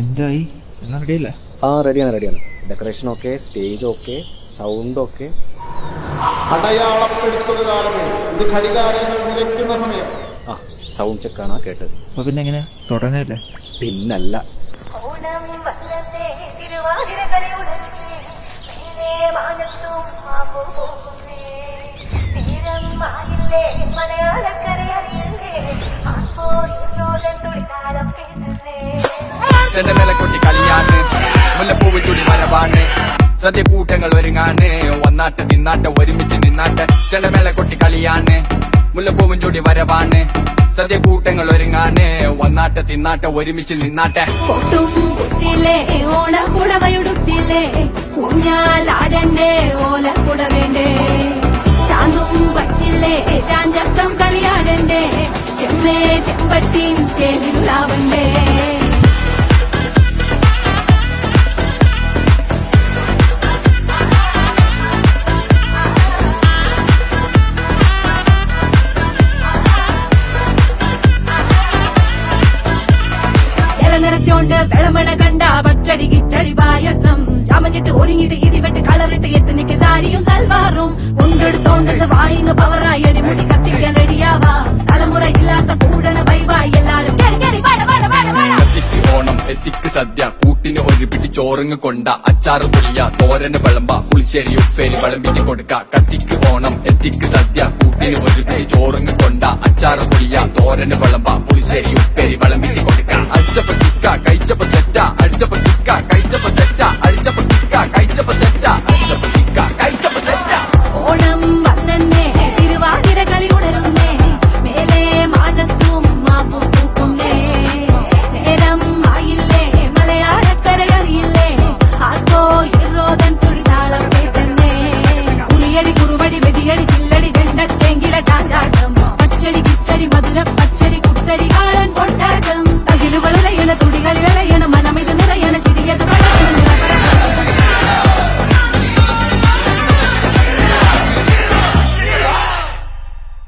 എന്തായി? എല്ലാം റെഡിയല്ലേ? റെഡിയാണ്. Decoration okay, stage okay, sound okay. അടയാളപ്പെടുത്തുന്ന കാലമേ ഇത് ഘടികാരങ്ങൾ നിലയ്ക്കുന്ന സമയം. സൗണ്ട് ചെക്കാണ് കേട്ടത്. അപ്പൊ പിന്നെ എങ്ങനെ തുടങ്ങല്ലേ? പിന്നല്ല. ചെണ്ടമേളക്കൊട്ടി കളിയാണ്, മുല്ലപ്പൂവ് ചുടി മരവാണ്, സദ്യ കൂട്ടങ്ങൾ ഒരുങ്ങാണ്, വന്നാട്ട് തിന്നാട്ട് ഒരുമിച്ച് നിന്നാട്ട്. ചെണ്ടമേളക്കൊട്ടി കളിയാണ്, മുല്ലപ്പൂവും ചുടി വരവാണ്, സദ്യ കൂട്ടങ്ങൾ ഒരുങ്ങാണ്, വന്നാട്ട് തിന്നാട്ട് ഒരുമിച്ച് നിന്നാട്ടെ. ഓണക്കുടവയുടുത്തില്ലേ ഊഞ്ഞാലാടണ്ടേ ഓലക്കുട വേണ്ടേ, ചാന്തും വച്ചില്ലേ ചാഞ്ചക്കം കളിയാടണ്ടേ, ചെമ്മേ ചെമ്പട്ടിയും ചേലിലാവണ്ടേ. നിറത്തോണ്ട് വെളമണ കണ്ട പച്ചടി കിച്ചടി പായസം, ചമഞ്ഞിട്ട് ഒരുങ്ങിട്ട് ഇടിവെട്ട് കളറിട്ട് എത്തുനിക്ക് സാരിയും സൽവാറും, കൊണ്ടെടുത്തോണ്ടത് വായിന്ന് പവറായി അടിമുടി കത്തിക്കാൻ റെഡിയാവാ, തലമുറ ഇല്ലാത്ത കൂടണ വൈവായി എല്ലാരും കത്തിക്ക് ഓണം എത്തിക്ക് സദ്യ, കൂട്ടിന് ഒരു പിടി ചോറങ്ങ് കൊണ്ട, അച്ചാറ് പുളിയ തോരന് വിളമ്പ, പുളിശ്ശേരി ഉപ്പേരി വിളമ്പിട്ട് കൊടുക്ക. കത്തിക്ക് ഓണം എത്തിക്ക് സദ്യ, കൂട്ടിന് ഒരു പിടി ചോറങ്ങ് കൊണ്ട, അച്ചാറ് പുളിയ തോരന് വിളമ്പ, പുളിശ്ശേരി ഉപ്പേരി വിളമ്പി